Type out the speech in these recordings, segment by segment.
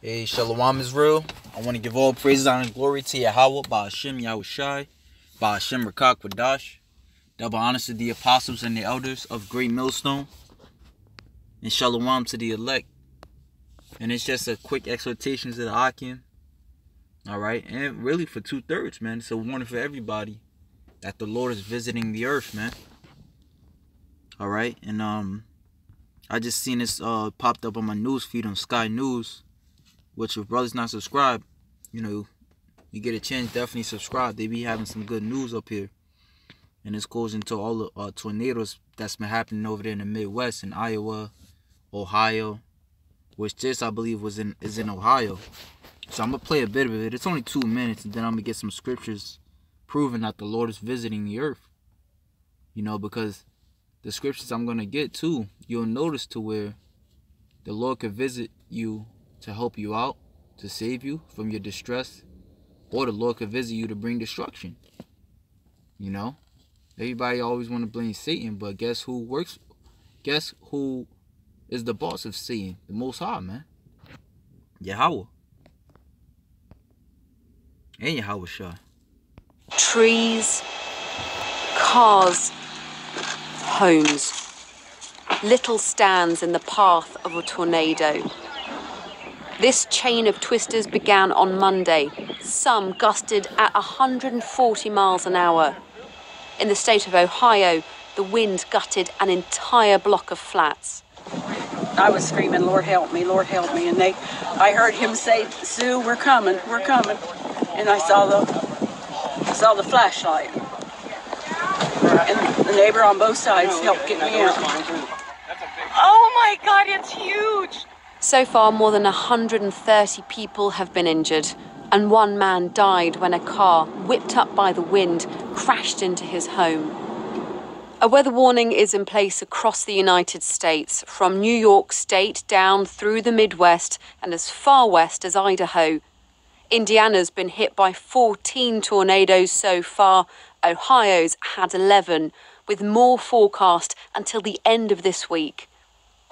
Hey, Shalom Israel. I want to give all praises, honor, and glory to Yahweh, Ba'ashem Yahushai, Ba'ashem Rakak Wadash. Double honors to the apostles and the elders of Great Millstone, and Shalom to the elect. And it's just a quick exhortation to the Akim. Alright, and really for 2/3, man. It's a warning for everybody that the Lord is visiting the earth, man. Alright, and I just seen this popped up on my news feed on Sky News. Which if brothers not subscribed, you get a chance, definitely subscribe. They be having some good news up here. And this goes into all the tornadoes that's been happening over there in the Midwest, in Iowa, Ohio, which this I believe is in Ohio. So I'm gonna play a bit of it. It's only 2 minutes, and then I'm gonna get some scriptures proving that the Lord is visiting the earth. Because the scriptures I'm gonna get too, you'll notice to where the Lord could visit you to help you out, to save you from your distress, or the Lord could visit you to bring destruction. Everybody always want to blame Satan, but guess who is the boss of Satan? The Most High, man. Yahweh. And Yahweh Shah. Trees, cars, homes. Little stands in the path of a tornado. This chain of twisters began on Monday. Some gusted at 140 miles an hour. In the state of Ohio, the wind gutted an entire block of flats. I was screaming, "Lord help me, Lord help me." And I heard him say, "Sue, we're coming, we're coming." And I saw the flashlight. And the neighbor on both sides helped get me out. Oh my God, it's huge. So far, more than 130 people have been injured, and one man died when a car, whipped up by the wind, crashed into his home. A weather warning is in place across the United States, from New York State down through the Midwest and as far west as Idaho. Indiana's been hit by 14 tornadoes so far. Ohio's had 11, with more forecast until the end of this week.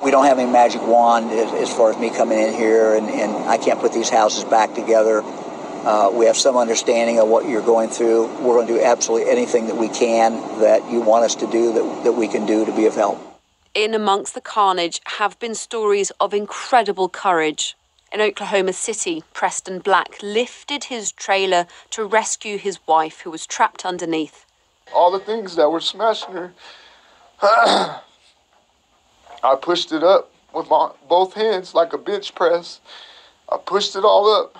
We don't have any magic wand as far as me coming in here, and I can't put these houses back together. We have some understanding of what you're going through. We're going to do absolutely anything that we can, that you want us to do, that we can do to be of help. In amongst the carnage have been stories of incredible courage. In Oklahoma City, Preston Black lifted his trailer to rescue his wife, who was trapped underneath. All the things that were smashing her, I pushed it up with my both hands like a bench press. I pushed it all up.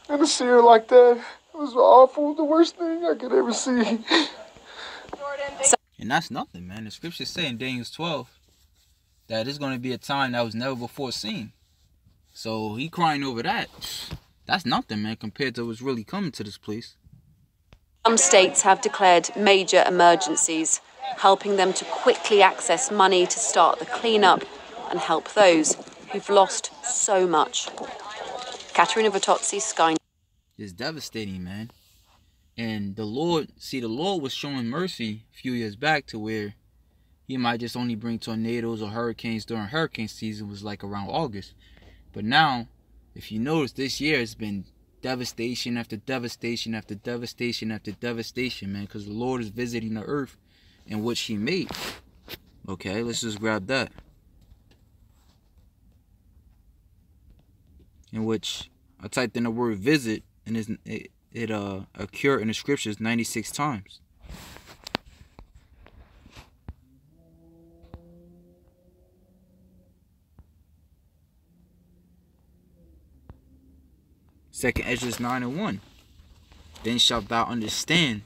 And to see her like that, it was awful, the worst thing I could ever see. And that's nothing, man. The scriptures say in Daniel 12 that it's going to be a time that was never before seen. So he crying over that. That's nothing, man, compared to what's really coming to this place. Some states have declared major emergencies, helping them to quickly access money to start the cleanup and help those who've lost so much. Katerina Vitozzi, Sky. It's devastating, man. And the Lord was showing mercy a few years back to where he might just only bring tornadoes or hurricanes during hurricane season, was like around August. But now, if you notice, this year has been devastation after devastation after devastation after devastation, man, because the Lord is visiting the earth in which he made. Okay, let's just grab that. In which I typed in the word visit, and it occurred in the scriptures 96 times. Second Ezra 9:1. Then shalt thou understand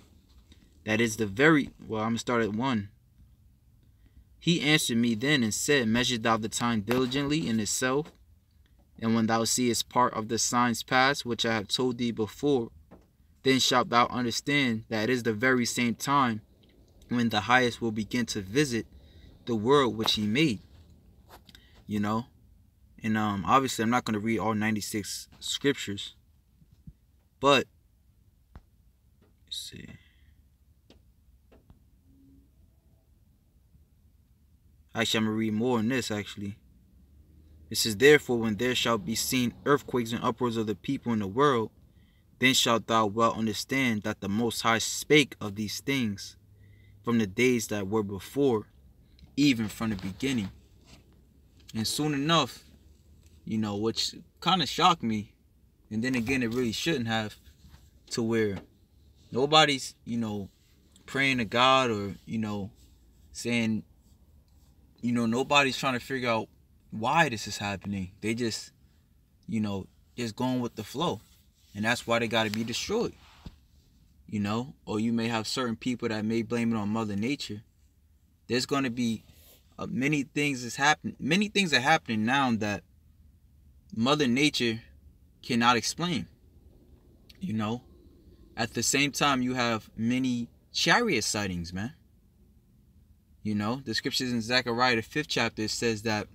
that is the very... Well, I'm going to start at 1. He answered me then and said, measure thou the time diligently in itself, and when thou seest part of the signs pass, which I have told thee before, then shalt thou understand that it is the very same time when the highest will begin to visit the world which he made. And obviously I'm not going to read all 96 scriptures, but let's see. Actually, I'm going to read more in this, actually. It says, therefore, when there shall be seen earthquakes and uproars of the people in the world, then shalt thou well understand that the Most High spake of these things from the days that were before, even from the beginning. And soon enough, you know, which kind of shocked me, and then again, it really shouldn't have, to where nobody's, you know, praying to God or, you know, saying, you know, nobody's trying to figure out why this is happening. They just, you know, just going with the flow. And that's why they got to be destroyed. You know, or you may have certain people that may blame it on Mother Nature. There's going to be many things are happening now that Mother Nature cannot explain. You know, at the same time, you have many chariot sightings, man. You know, the scriptures in Zechariah, the 5th chapter, it says that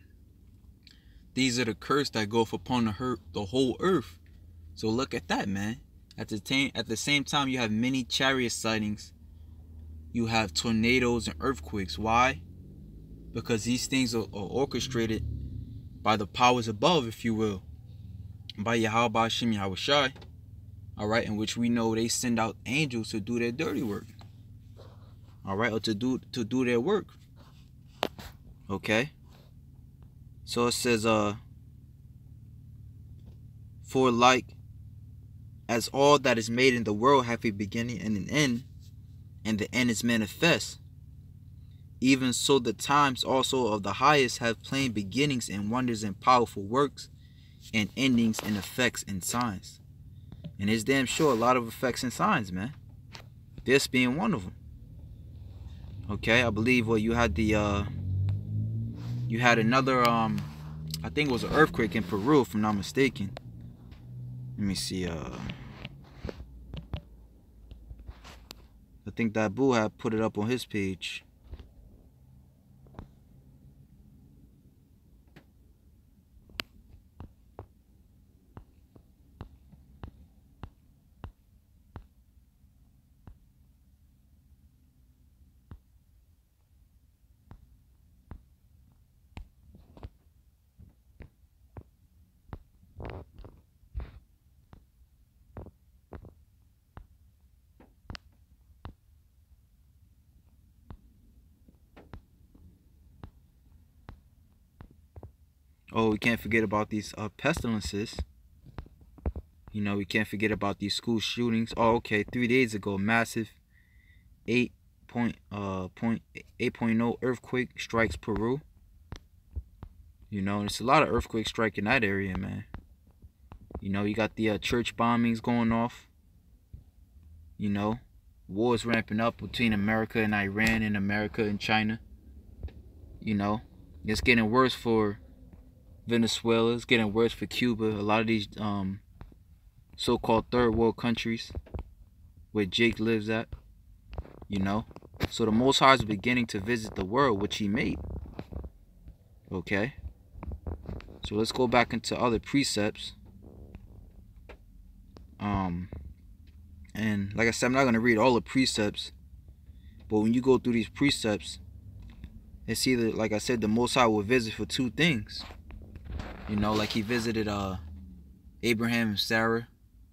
these are the curse that goeth upon the whole earth. So look at that, man. At the same time, you have many chariot sightings. You have tornadoes and earthquakes. Why? Because these things are orchestrated by the powers above, if you will. By Yahweh, Ba'ashem, Yahweh Shai. Alright, in which we know they send out angels to do their dirty work. Alright, or to do their work. Okay. So it says, for like as all that is made in the world hath a beginning and an end, and the end is manifest, even so the times also of the highest have plain beginnings and wonders and powerful works, and endings and effects and signs. And it's damn sure a lot of effects and signs, man. This being one of them. Okay, I believe you had the you had another I think it was an earthquake in Peru, if I'm not mistaken. Let me see. I think that Boo had put it up on his page. Oh, we can't forget about these pestilences. You know, we can't forget about these school shootings. Oh, okay, 3 days ago, massive 8.0 earthquake strikes Peru. You know, there's a lot of earthquakes striking that area, man. You know, you got the church bombings going off. You know, wars ramping up between America and Iran and America and China. You know, it's getting worse for Venezuela. It's getting worse for Cuba. A lot of these so-called third world countries where Jake lives at. You know, so the Most High is beginning to visit the world, which he made. Okay, so let's go back into other precepts. And like I said, I'm not going to read all the precepts, but when you go through these precepts, it's either, like I said, the Most High will visit for two things. You know, like he visited Abraham and Sarah,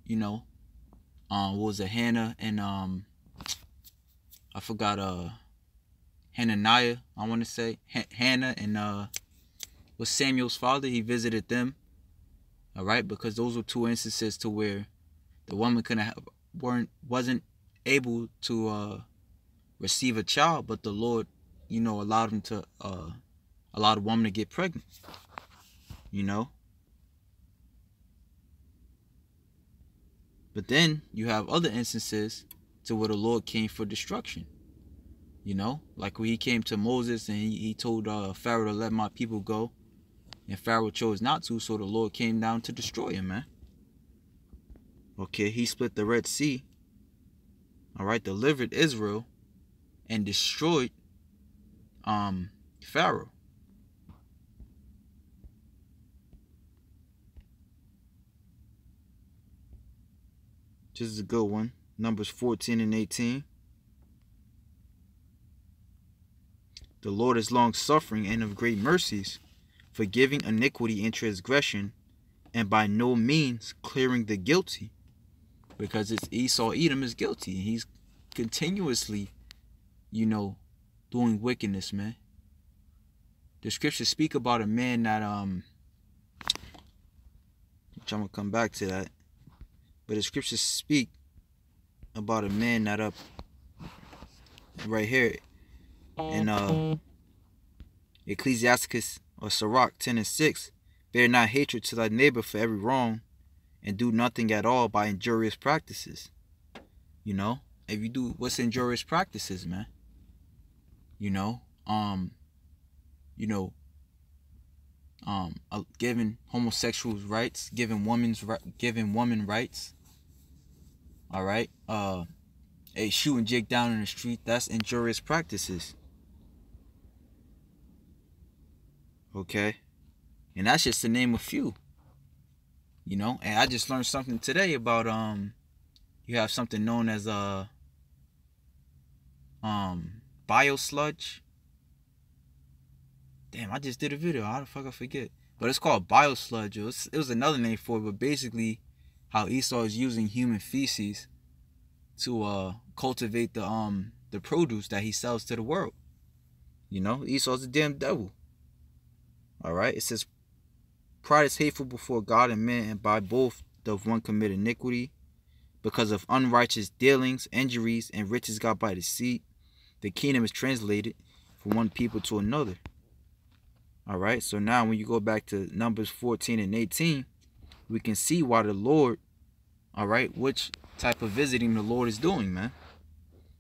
you know. What was it, Hannah and I forgot Hananiah, I want to say. Hannah and was Samuel's father. He visited them. Alright, because those were two instances to where the woman wasn't able to receive a child, but the Lord, you know, allowed him to allow the woman to get pregnant. You know, but then you have other instances to where the Lord came for destruction. You know, like when he came to Moses and he told Pharaoh to let my people go, and Pharaoh chose not to, so the Lord came down to destroy him, man. Okay, he split the Red Sea, all right, delivered Israel, and destroyed Pharaoh. This is a good one. Numbers 14 and 18. The Lord is long-suffering and of great mercies, forgiving iniquity and transgression, and by no means clearing the guilty, because it's Esau Edom is guilty. He's continuously, doing wickedness, man. The scriptures speak about a man that which I'm gonna come back to that, but the scriptures speak about a man that up right here in Ecclesiasticus or Sirach 10:6, bear not hatred to thy neighbor for every wrong, and do nothing at all by injurious practices. If you do, what's injurious practices, man? Giving homosexuals rights, giving women rights. All right. Shooting Jake down in the street. That's injurious practices. Okay, and that's just to name a few. And I just learned something today about you have something known as biosludge. Damn, I just did a video. How the fuck I forget? But it's called biosludge. It was another name for it, but basically how Esau is using human feces to cultivate the produce that he sells to the world. Esau's a damn devil. All right, it says, pride is hateful before God and men, and by both doth one commit iniquity. Because of unrighteous dealings, injuries, and riches got by deceit, the kingdom is translated from one people to another. All right, so now when you go back to Numbers 14 and 18, we can see why the Lord, all right, which type of visiting the Lord is doing, man.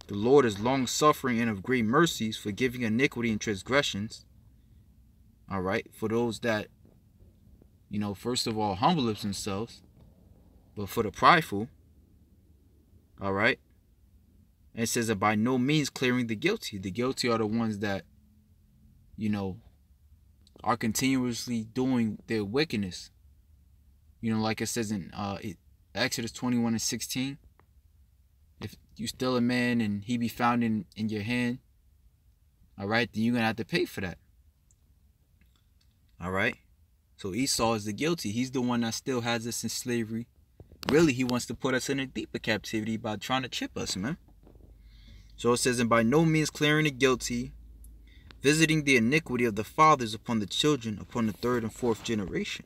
The Lord is long-suffering and of great mercies, forgiving iniquity and transgressions. All right, for those that, first of all, humble themselves, but for the prideful, all right, and it says that by no means clearing the guilty. The guilty are the ones that, are continuously doing their wickedness. Like it says in Exodus 21:16, if you steal a man and he be found in your hand, all right, then you're going to have to pay for that. All right, so Esau is the guilty. He's the one that still has us in slavery. Really, he wants to put us in a deeper captivity by trying to chip us, man. So it says, and by no means clearing the guilty, visiting the iniquity of the fathers upon the children, upon the third and fourth generation.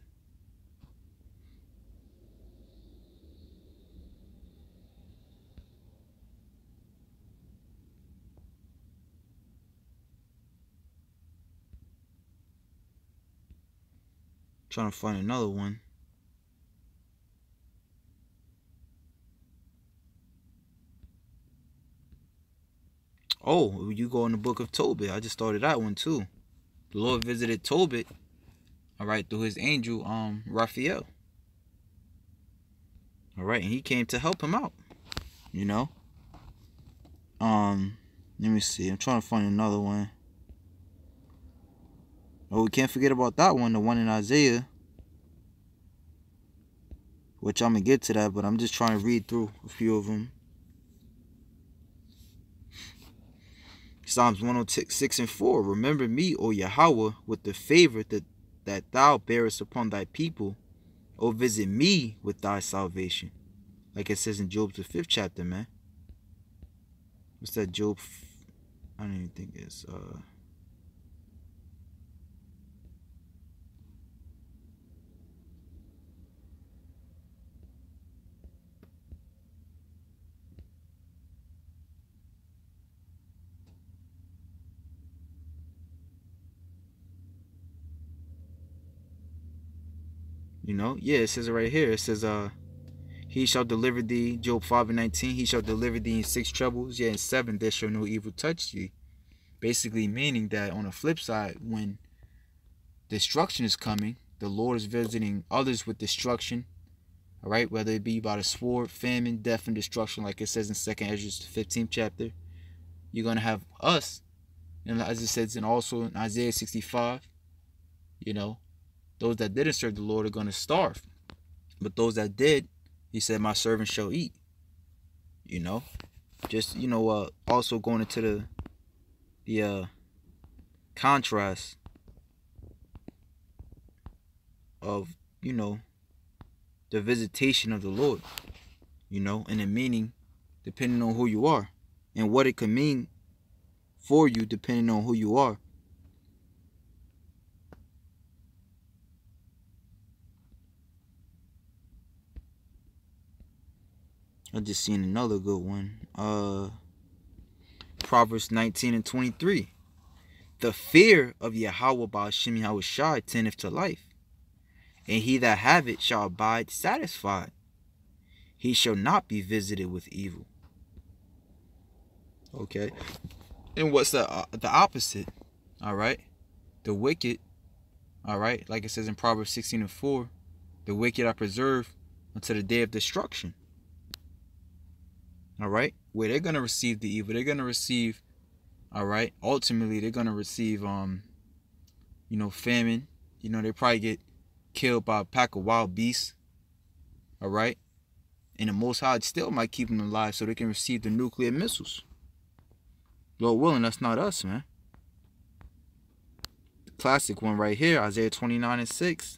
Trying to find another one. Oh, you go in the book of Tobit. I just started that one too. The Lord visited Tobit, all right, through his angel, Raphael. All right, and he came to help him out. Let me see. I'm trying to find another one. Oh, we can't forget about that one, the one in Isaiah. Which I'm going to get to that, but I'm just trying to read through a few of them. Psalms 106:4. Remember me, O Yahweh, with the favor that thou bearest upon thy people. O visit me with thy salvation. Like it says in Job, the 5th chapter, man. What's that, Job? I don't even think it's... it says it right here. It says, he shall deliver thee, Job 5:19, he shall deliver thee in 6 troubles, yet in 7 there shall no evil touch thee. Basically meaning that on the flip side, when destruction is coming, the Lord is visiting others with destruction, all right, whether it be by the sword, famine, death, and destruction, like it says in 2nd Ezra 15th chapter. You're going to have us, and as it says, and also in Isaiah 65, those that didn't serve the Lord are going to starve. But those that did, he said, my servants shall eat. Just, also going into the contrast of, you know, the visitation of the Lord, you know, and the meaning depending on who you are, and what it could mean for you depending on who you are. I just seen another good one. Proverbs 19:23. The fear of Yahweh Ba'ashem Yahushai tendeth to life, and he that have it shall abide satisfied. He shall not be visited with evil. Okay. And what's the opposite? All right. The wicked, all right, like it says in Proverbs 16:4, the wicked are preserved until the day of destruction. All right, where they're going to receive the evil. They're going to receive, all right, ultimately they're going to receive, you know, famine. You know, they probably get killed by a pack of wild beasts. All right. And the Most High still might keep them alive so they can receive the nuclear missiles. Lord willing, that's not us, man. The classic one right here, Isaiah 29:6.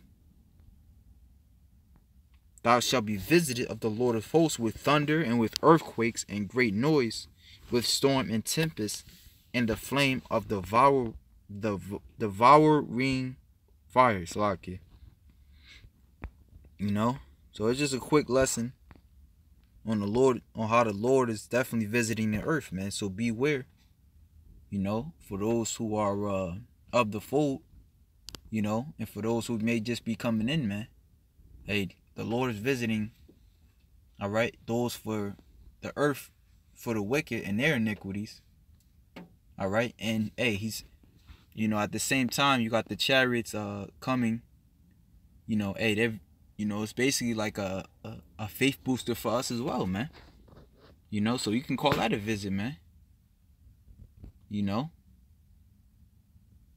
Thou shalt be visited of the Lord of hosts with thunder and with earthquakes and great noise, with storm and tempest, and the flame of devouring fire. Salaki. You know? So it's just a quick lesson on the Lord, on how the Lord is definitely visiting the earth, man. So beware. You know, for those who are of the fold, you know, and for those who may just be coming in, man. Hey, the Lord is visiting, all right, those for the earth, for the wicked and their iniquities, all right, and hey, he's, you know, at the same time, you got the chariots coming, you know, hey, they've, you know, it's basically like a faith booster for us as well, man, you know, so you can call that a visit, man, you know,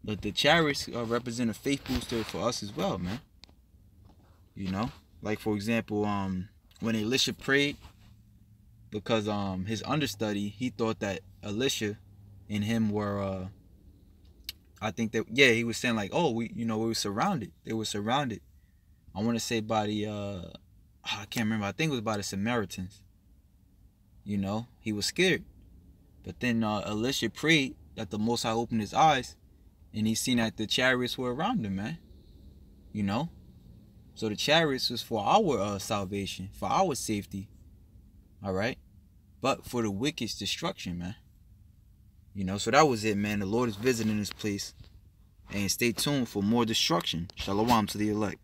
but the chariots represent a faith booster for us as well, man, you know. Like, for example, when Elisha prayed, because his understudy, he thought that Elisha and him were, I think that, yeah, he was saying like, oh, we were surrounded. They were surrounded. I want to say by the, I can't remember. I think it was by the Samaritans. You know, he was scared. But then Elisha prayed that the Most High opened his eyes, and he seen that the chariots were around him, man. You know. So the chariots was for our salvation, for our safety, all right? But for the wicked's destruction, man. You know, so that was it, man. The Lord is visiting this place. And stay tuned for more destruction. Shalom to the elect.